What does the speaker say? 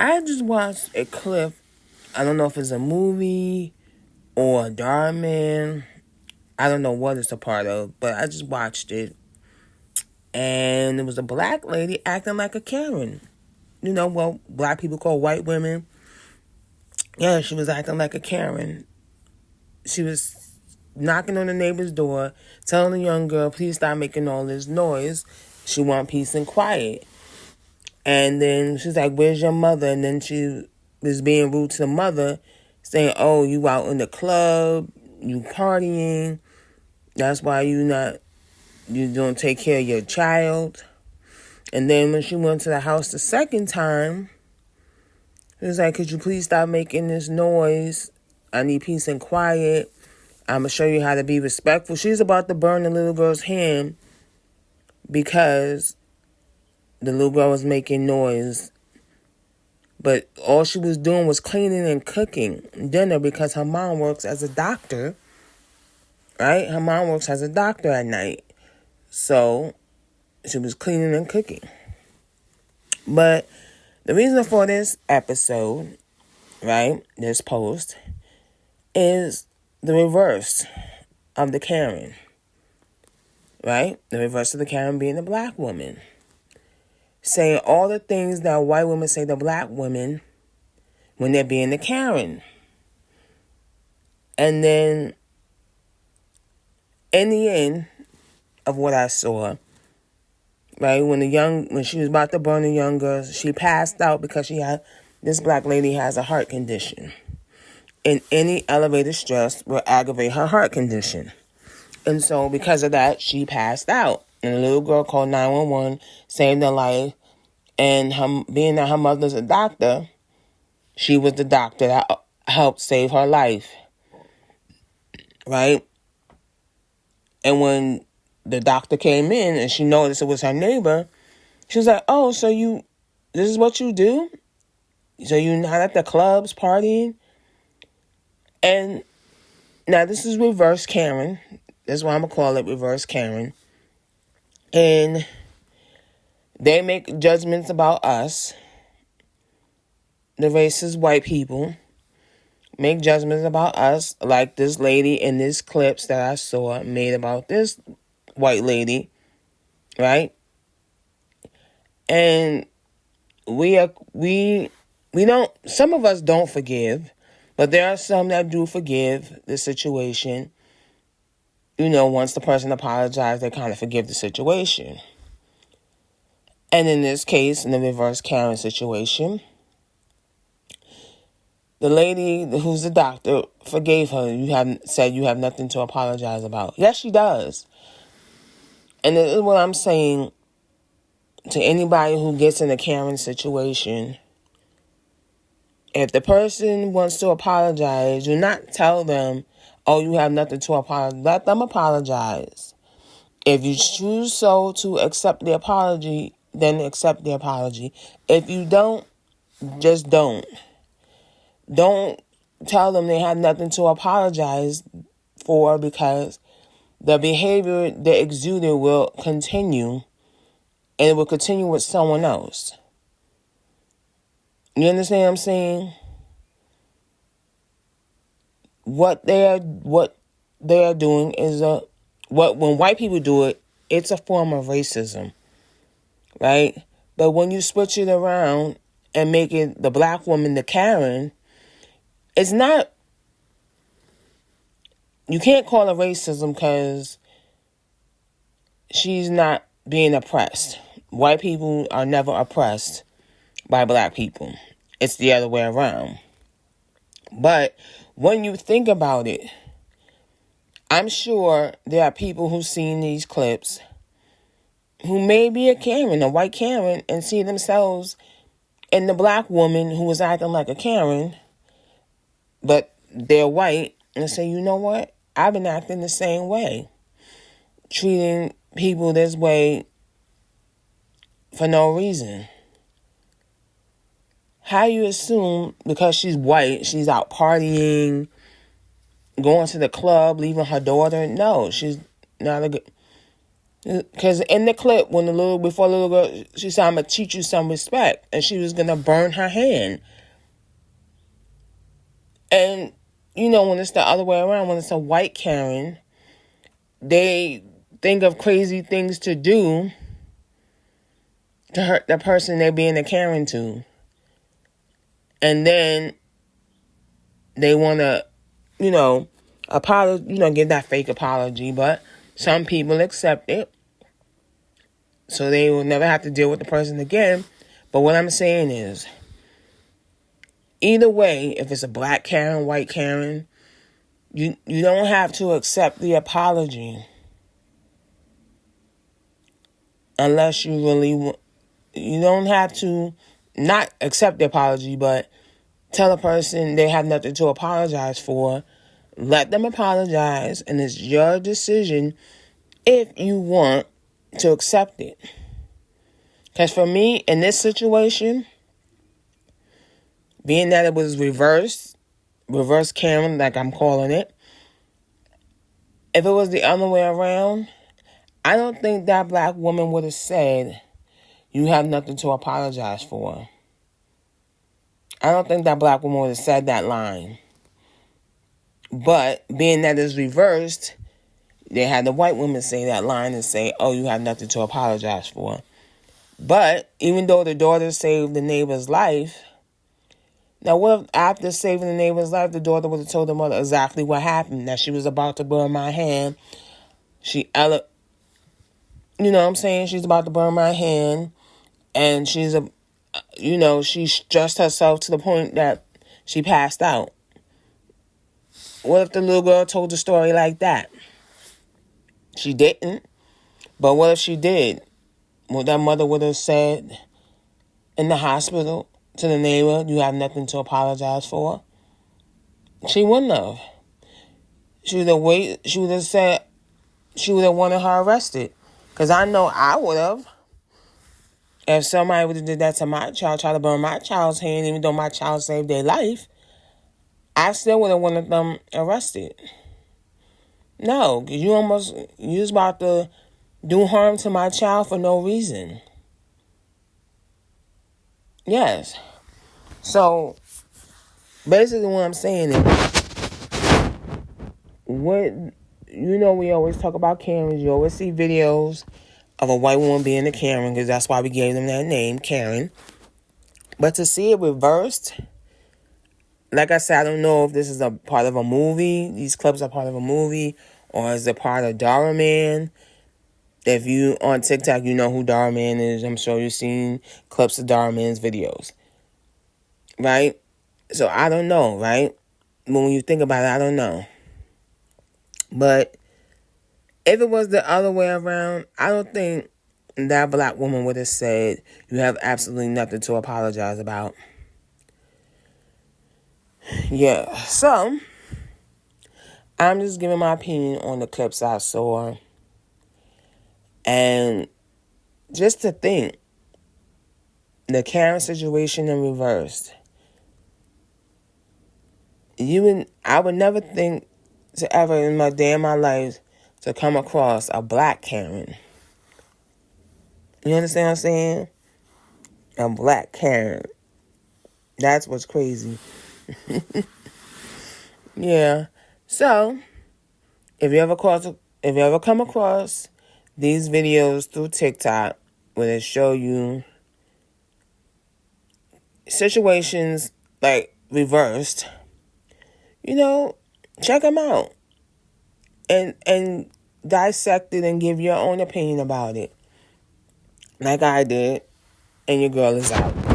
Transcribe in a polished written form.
I just watched a clip. I don't know if it's a movie or a Darman. I don't know what it's a part of, but I just watched it. And it was a black lady acting like a Karen. You know what black people call white women? Yeah, she was acting like a Karen. She was knocking on the neighbor's door, telling the young girl, please stop making all this noise. She want peace and quiet. And then she's like, where's your mother? And then she was being rude to the mother, saying, oh, you out in the club, you partying. That's why you don't take care of your child. And then when she went to the house the second time, she was like, could you please stop making this noise? I need peace and quiet. I'm going to show you how to be respectful. She's about to burn the little girl's hand because the little girl was making noise. But all she was doing was cleaning and cooking dinner because her mom works as a doctor, right? Her mom works as a doctor at night. So she was cleaning and cooking. But the reason for this episode, right, this post, is the reverse of the Karen, right? The reverse of the Karen being the black woman. Saying all the things that white women say to black women when they're being the Karen. And then, in the end of what I saw, right, when she was about to burn the young girl, she passed out because this black lady has a heart condition. And any elevated stress will aggravate her heart condition. And so because of that, she passed out. And a little girl called 911, saved her life. And being that her mother's a doctor, she was the doctor that helped save her life. Right? And when the doctor came in and she noticed it was her neighbor, she was like, oh, so this is what you do? So you're not at the clubs partying? And now this is reverse Karen. That's why I'm going to call it reverse Karen. And they make judgments about us. The racist white people make judgments about us, like this lady in these clips that I saw made about this white lady, right? And we don't, some of us don't forgive, but there are some that do forgive the situation. Once the person apologized, they kind of forgive the situation. And in this case, in the reverse Karen situation, the lady who's the doctor forgave her. Said you have nothing to apologize about. Yes, she does. And this is what I'm saying to anybody who gets in a Karen situation. If the person wants to apologize, do not tell them, oh, you have nothing to apologize. Let them apologize. If you choose to accept the apology, then accept the apology. If you don't, just don't. Don't tell them they have nothing to apologize for, because the behavior they exuded will continue, and it will continue with someone else. You understand what I'm saying? What they are doing is when white people do it, it's a form of racism, right? But when you switch it around and make it the black woman the Karen, it's not. You can't call it racism because she's not being oppressed. White people are never oppressed by black people. It's the other way around. But when you think about it, I'm sure there are people who've seen these clips who may be a Karen, a white Karen, and see themselves in the black woman who was acting like a Karen, but they're white, and say, you know what? I've been acting the same way. Treating people this way for no reason. How you assume because she's white, she's out partying, going to the club, leaving her daughter? No, she's not a good. Because in the clip, before the little girl, she said, "I'm gonna teach you some respect," and she was gonna burn her hand. And when it's the other way around, when it's a white Karen, they think of crazy things to do to hurt the person they're being a Karen to, and then they want to, give that fake apology, but some people accept it, so they will never have to deal with the person again. But what I'm saying is, either way, if it's a black Karen, white Karen, you don't have to accept the apology unless you really want. You don't have to not accept the apology, but tell a person they have nothing to apologize for. Let them apologize, and it's your decision if you want to accept it. Because for me, in this situation, being that it was reverse Karen, like I'm calling it, if it was the other way around, I don't think that black woman would have said, "You have nothing to apologize for." I don't think that black woman would have said that line. But being that it's reversed, they had the white woman say that line and say, "Oh, you have nothing to apologize for." But even though the daughter saved the neighbor's life, now what if after saving the neighbor's life, the daughter would have told the mother exactly what happened, that she was about to burn my hand. You know what I'm saying? She's about to burn my hand, and she stressed herself to the point that she passed out. What if the little girl told the story like that? She didn't. But what if she did? What that mother would have said in the hospital to the neighbor, "You have nothing to apologize for"? She wouldn't have. She would have said, she would have wanted her arrested. Because I know I would have. If somebody would have did that to my child, try to burn my child's hand, even though my child saved their life, I still would have wanted them arrested. No, because you was about to do harm to my child for no reason. Yes. So, basically what I'm saying is, we always talk about Karens. You always see videos of a white woman being a Karen, because that's why we gave them that name, Karen. But to see it reversed, like I said, I don't know if this is a part of a movie. These clips are part of a movie, or is it part of Dara Man? If you on TikTok, you know who Dara Man is. I'm sure you've seen clips of Dara Man's videos. Right? So I don't know, right? When you think about it, I don't know. But if it was the other way around, I don't think that black woman would have said, "You have absolutely nothing to apologize about." Yeah, so I'm just giving my opinion on the clips I saw. And just to think, the Karen situation in reverse. I would never think to ever in my day of my life to come across a black Karen. You understand what I'm saying? A black Karen. That's what's crazy. Yeah. So, if you ever come across these videos through TikTok where they show you situations like reversed, check them out and dissect it and give your own opinion about it, like I did. And your girl is out.